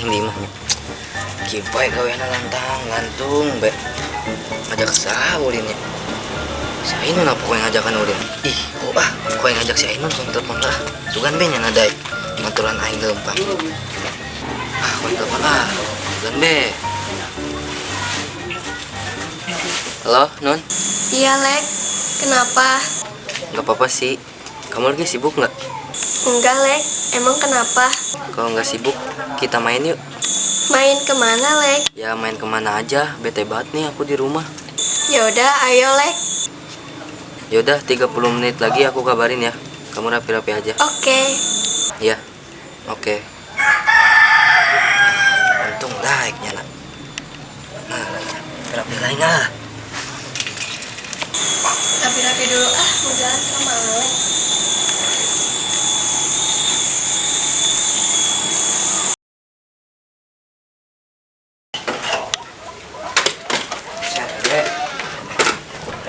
di mah. Kipai gaweana lantang lantung be. Ngajak sah ulinnya. Si Ainun apa kowe ngajakan ulin? Ih, kowe ngajak si Ainun kong telepon lah. Sugan be nya nadai. Ngaturan aing leumpang. Kowe telepon lah. Sugan be. Halo, Nun? Iya, Lek. Kenapa? Gak apa-apa sih. Kamu lagi sibuk nggak? Enggak, Lek. Emang kenapa? Kalau nggak sibuk, kita main yuk. Main kemana, Lek? Ya main kemana aja, bete banget nih aku di rumah. Yaudah, ayo, Lek. Yaudah 30 menit lagi aku kabarin ya. Kamu rapi-rapi aja. Oke. Ya, oke. Untung like-nya lah. Nah, rapi lain lah. Rapi-rapi dulu mau jalan sama Lek.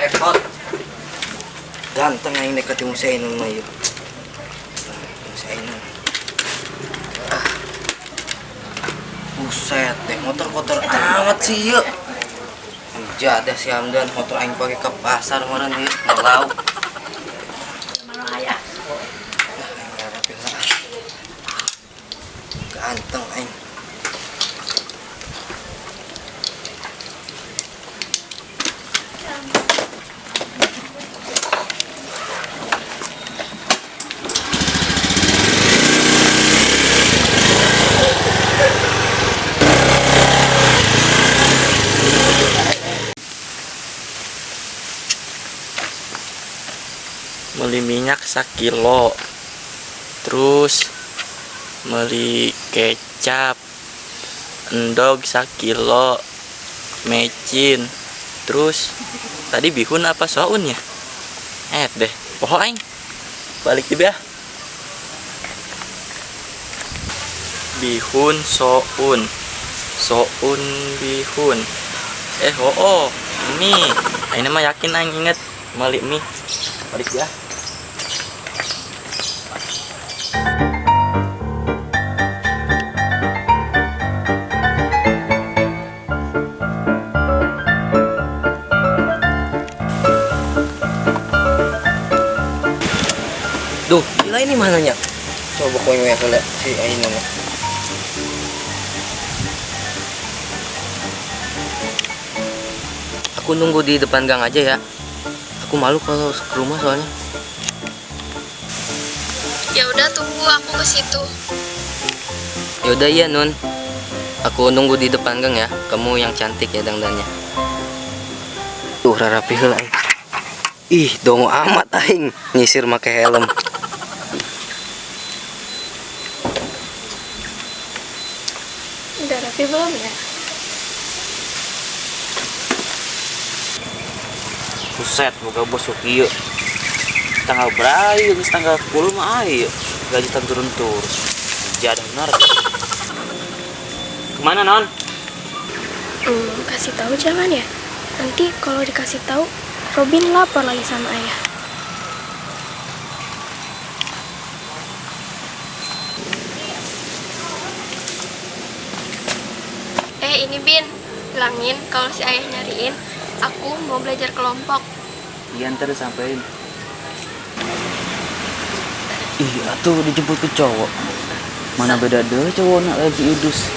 Repot. Ganteng aing dekat Musa Ainun mah ieu. Musa Ainun. Buset, deh motor kotor amat sih ieu. Jadah si Hamdan motor aing pake ke pasar meureun ieu, melau. Mana aya? Ganteng aing. Beli minyak 1 kilo, terus beli kecap endog 1 kilo, mecin, terus tadi bihun apa soun ya? Deh poho aing balik di ya. Bihun soun bihun mie aing mah yakin aing inget balik mie balik ya. Duh, gila ini mananya? Coba kowe ngeliat si Ainun. Aku nunggu di depan gang aja ya. Aku malu kalau ke rumah soalnya. Ya udah, tunggu aku ke situ. Yaudah ya Nun. Aku nunggu di depan gang ya. Kamu yang cantik ya dandannya. Tuh rapi heula aing. Ih, dongo amat aing nyisir make helm. Udah rapi belum ya? Buset, boga bosok ieu. Tanggal berapa? Geus tanggal 10 mah ayo. Gaji turun-turun. Jadah benar. Kemana, Non? Kasih tahu jangan ya. Nanti kalau dikasih tahu, Robin lapor lagi sama ayah. Ini Bin, bilangin kalau si ayah nyariin, aku mau belajar kelompok. Iya, ntar sampein. Ih, atuh dijemput ke cowok. Mana beda deh cowok nak lagi idus.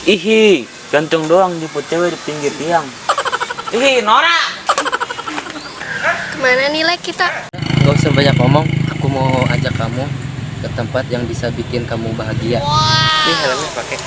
Ihi, gantung doang jemput cewek di pinggir tiang. Ihi, Nora. Kemana nih, Lek, kita? Gak usah banyak ngomong. Aku mau ajak kamu ke tempat yang bisa bikin kamu bahagia. Nih helmnya pakai.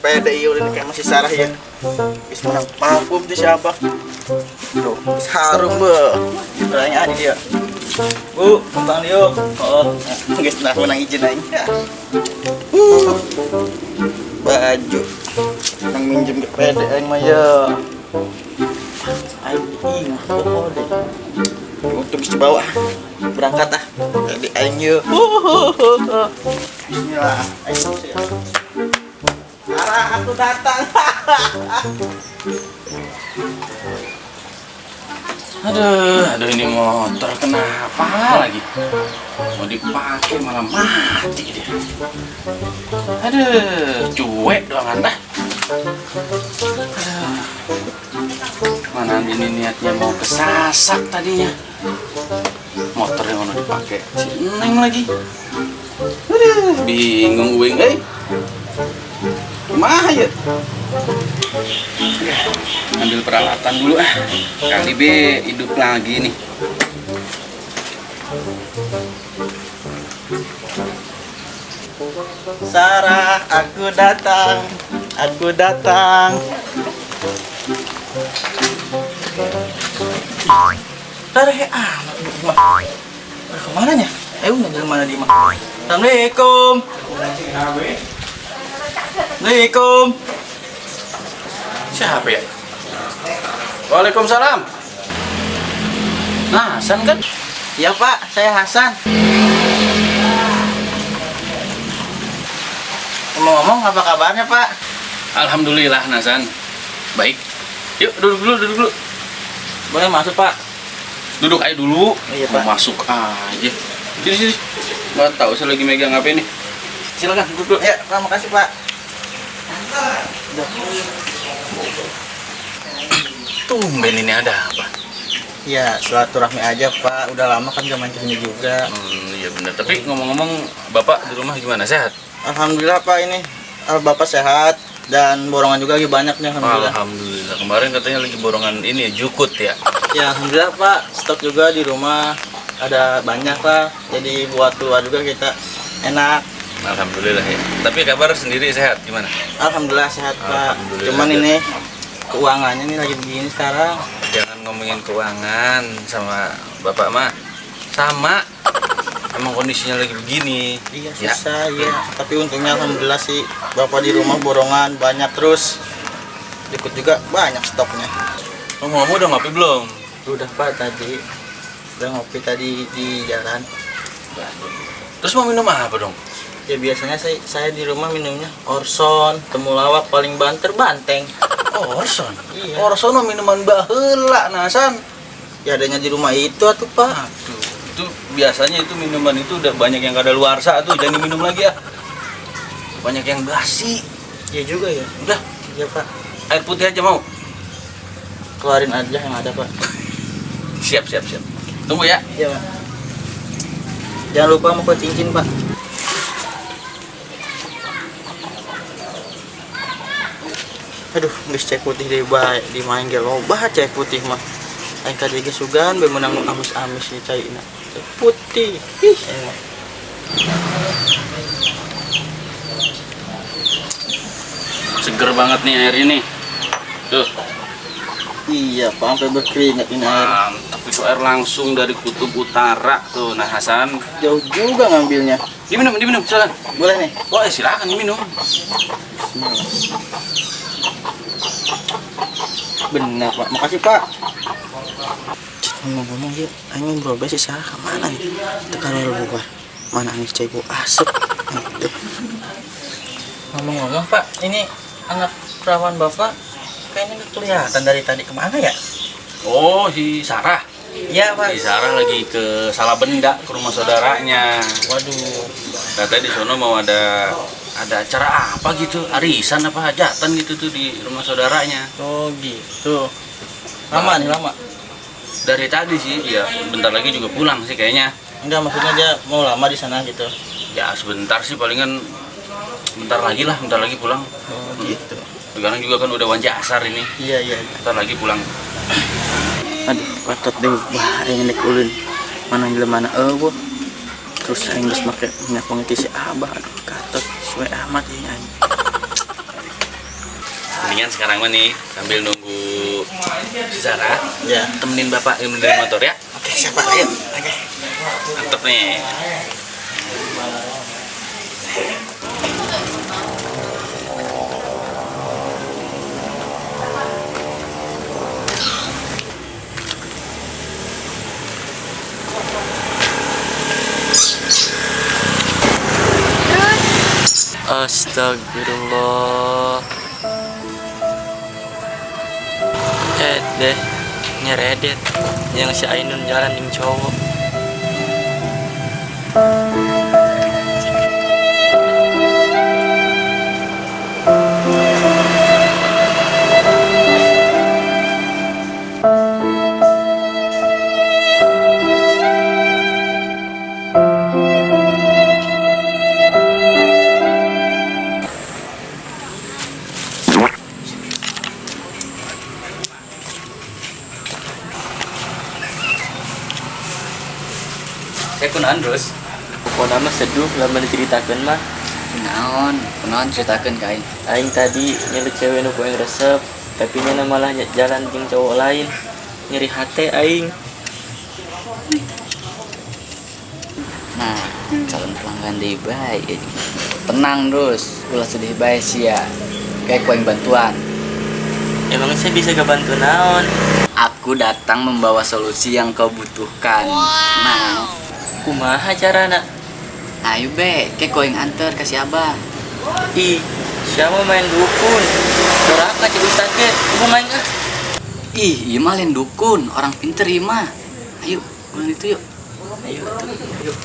Pede iya udah kayak masih sarah ya. Bis menang parfum tuh siapa? Tuh, bis harum be. Pertanyaan dia. Bu, kembang dia. Oh, guys, nah menang izin aja. Baju. Nang minjem ke pede aing mah ya. Aing ingat kode. Untuk bisa bawa berangkat ah. Jadi aing yeuh. Bismillah. Ayo siap. Sarah, aku datang. Aduh ini motor kenapa lagi? Mau dipakai malah mati dia. Aduh, cuek doang anda. Mana ini niatnya mau kesasak tadinya. Motor yang mau dipakai si Neng lagi. Aduh, bingung uing, Kumaha ya? Ambil peralatan dulu ah. Kali B hidup lagi nih. Sarah, aku datang. Aku datang. Sarah, amat Bu mah. Kemana nya? Ayo nanya mana di mah. Assalamualaikum. Assalamualaikum. Siapa ya? Waalaikumsalam. Nah, Hasan kan? Ya Pak, saya Hasan. Ngomong-ngomong, apa kabarnya Pak? Alhamdulillah, Hasan. Baik. Yuk, duduk dulu. Boleh masuk Pak? Duduk aja dulu. Iya, Mau Pak. masuk aja. Sini. Nggak tahu saya lagi megang apa ini. Silakan duduk. Ya, Pak, makasih Pak. Tumben ini ada apa? Ya, silaturahmi aja Pak. Udah lama kan gak main kesini juga. Iya benar. Tapi ngomong-ngomong, Bapak di rumah gimana? Sehat? Alhamdulillah Pak ini. Bapak sehat dan borongan juga lagi banyak nih alhamdulillah. Alhamdulillah. Kemarin katanya lagi borongan ini jukut ya. Ya alhamdulillah Pak, stok juga di rumah ada banyak lah. Jadi buat keluar juga kita enak. Alhamdulillah ya. Tapi kabar sendiri sehat gimana? Alhamdulillah sehat Pak. Alhamdulillah. Cuman ini keuangannya nih lagi begini sekarang. Jangan ngomongin keuangan sama Bapak mah. Sama. Emang kondisinya lagi begini. Iya Ya. susah ya. Tapi untungnya alhamdulillah sih Bapak di rumah borongan banyak terus. Ikut juga banyak stoknya. Ngomong-ngomong udah ngopi belum? Udah Pak tadi. Udah ngopi tadi di jalan. Terus mau minum apa dong? Ya biasanya saya di rumah minumnya Orson, temulawak paling banter banteng. Orson. Iya. Orson mah minuman baheula nasan. Ya adanya di rumah itu atuh Pak. Aduh, itu biasanya itu minuman itu udah banyak yang kadaluarsa tuh, jangan diminum lagi ya. Banyak yang basi. Iya juga ya. Udah, Iya Pak. air putih aja mau. Keluarin aja yang ada Pak. Siap. Tunggu ya. Iya Pak. Jangan lupa mau ke cincin Pak. Aduh, geus cai putih deui bae di main ge loba cai putih mah. Aing ka dieu sugan bae meunang nu amis-amis ni caina. Cai putih. Ih, emang. Seger banget nih air ini. Tuh, Iya, Pak, sampai berkeringat ini air. mantap itu air langsung dari kutub utara tuh. Nah, Hasan, Jauh juga ngambilnya. diminum, silakan. Boleh nih. Oh, silakan diminum. Benar Pak, makasih Pak. Ngomong-ngomong yuk, ayo ngobrol sih Sarah kemana nih? Tekan lu bubar. Mana nih cai bu asep? Tuh. Ngomong-ngomong Pak, ini anak perawan Bapak kayaknya nggak kelihatan dari tadi kemana ya? Oh, si Sarah. Iya Pak. Si Sarah lagi ke Salabenda ke rumah saudaranya. Waduh. Katanya di sono mau ada acara apa gitu, arisan apa hajatan gitu tuh di rumah saudaranya. Oh gitu. Lama nih lama. Dari tadi sih, ya bentar lagi juga pulang sih kayaknya. Enggak maksudnya dia mau lama di sana gitu. Ya sebentar sih, palingan bentar lagi pulang. Oh gitu. Sekarang juga kan udah wanja asar ini, Iya. bentar lagi pulang. Aduh, patot deh bahaya nek ulun. Mana mana bu. Terus saya geus make minyak wangi ti si Abah. Aduh, katot suwe amat ini anjing. Mendingan sekarang mah nih sambil nunggu si Sarah, Ya. temenin bapak yang dari motor ya. Oke, siapa? Ayo. Oke. Mantep nih. Astagfirullah. Deh, nyeredet yang si Ainun jalan dengan cowok. Saya kunaan terus. Pokoknya mah seduh lama diceritakan mah. Kunaon ceritakan kain. Aing tadi nyeluk cewek nu yang resep, tapi nya malah jalan jeung cowok lain. Nyeri hati aing. Nah, calon pelanggan di baik. Tenang terus, ulah sedih baik sih ya. Kayak kuing bantuan. Emang saya bisa gak bantu naon? Aku datang membawa solusi yang kau butuhkan. Nah, Kumaha carana? ayo be, kayak kuing anter kasih abah. Ih, siapa main dukun? Doraka cik ustad ke, mau main kah? Ih, iya mah lain dukun, orang pinter iya mah. Ayo, pulang itu yuk. Ayo tuh, yuk.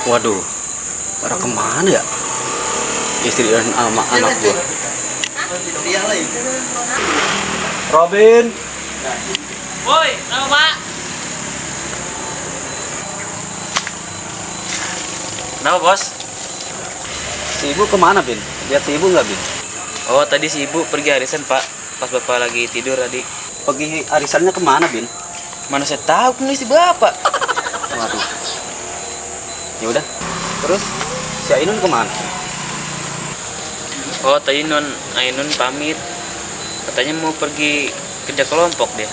Waduh, pada kemana ya? Istri dan anak gua. Robin, Woi, nama Pak. Kenapa bos? si ibu kemana, Bin? Lihat si ibu nggak, Bin? Oh, tadi si ibu pergi arisan, Pak. Pas bapak lagi tidur tadi. Pergi arisannya kemana, Bin? Mana saya tahu kan istri bapak. Waduh. Ya udah. Terus si Ainun kemana? Oh, tadi Ainun pamit. Katanya mau pergi kerja kelompok dia.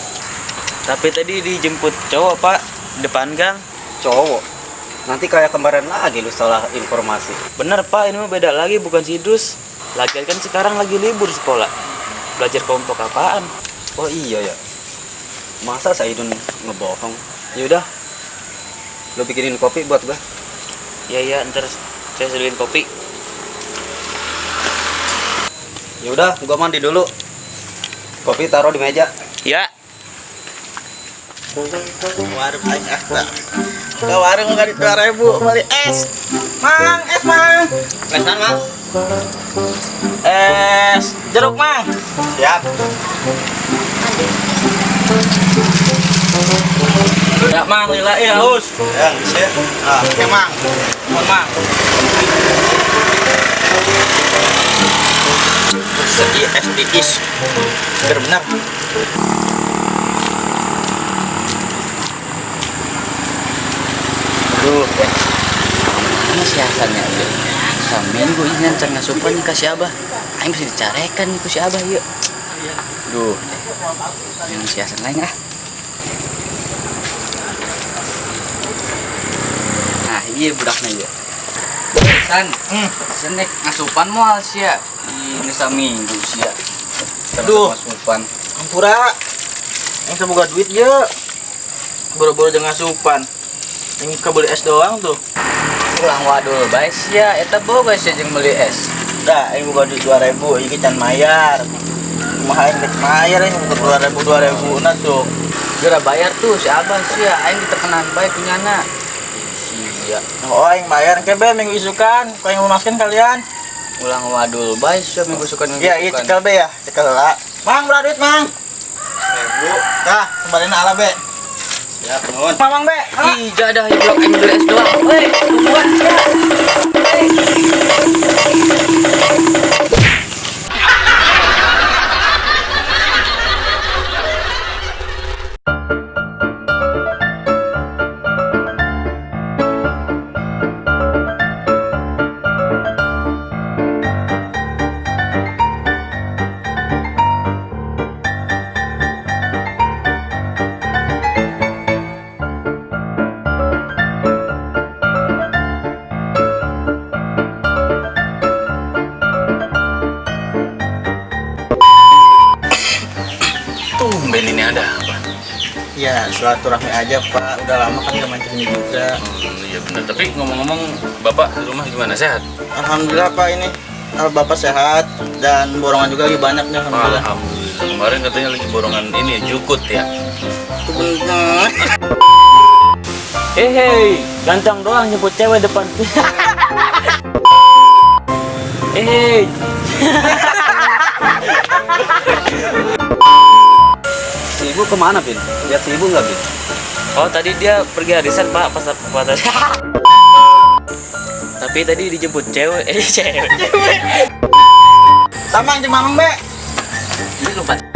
Tapi tadi dijemput cowok, Pak. Depan gang. Cowok. Nanti kayak kemarin lagi lu salah informasi. Bener, Pak. Ini mah beda lagi, bukan sidus. Lagian kan sekarang lagi libur sekolah. Belajar kelompok apaan? Oh iya ya. Masa si Ainun ngebohong? Ya udah. Lu bikinin kopi buat gua. Iya, ntar saya sediain kopi. Ya udah, gua mandi dulu. Kopi taruh di meja. Ya. Warung aing akta. Ke warung enggak di 2000 beli es. Mang, es, Mang. Es Mang. Es jeruk, Mang. Siap. Ya, Mang, lila ya, haus. Ya, bisa. Ah, oke, Mang. Mang. Segi es diis. Benar. Aduh, mana sih asalnya udah seminggu ini ngancar ngasupan kasih abah. Aing bisa dicarekan ku si abah yuk. Duh, yang si asal lain ah. Nah, iya budaknya ya. San, senek ngasupan moal sih ya. Ini seminggu sih ya. Aduh. Ngasupan. Ampura. Yang semoga duit ya. Boro-boro jangan asupan. Ini kebeli es doang tuh. Ulang wadul baik sih ya. Eta boga sih jeung beli es. Dah, ini bukan duit 2000, ini can mayar. Kumaha aing rek mayar ini bukan 2000 nah tuh. Gara bayar tuh si abah sih ya. Aing ditekenan baik punyana. Iya. Oh, aing bayar ke be minggu isukan. Kau yang lumaskan kalian? Ulang wadul baik sih minggu suka minggu Iya, iya cekal be ya. Cekal lah. Mang, berapa duit, Mang? 1000. Dah, kembaliin ala be. Siap, nuhun. Mang be. Ih, jadah ya blok M beli es doang. Woi, buat ya. ada apa? Ya silaturahmi aja Pak, udah lama kan gak main kesini juga. Iya benar. Tapi ngomong-ngomong, Bapak di rumah gimana? Sehat? Alhamdulillah Pak, ini Bapak sehat dan borongan juga lagi banyak nih alhamdulillah. Alhamdulillah. Kemarin katanya lagi borongan ini ya, jukut ya. Itu bener. Hei, ganteng doang nyebut cewek depan. Hei, Si ibu kemana, Bin? Lihat si ibu nggak, Bin? oh tadi dia pergi arisan pak pas tadi. Tapi tadi dijemput cewek, cewek. Tamang jemang Mbak. Ini lupa.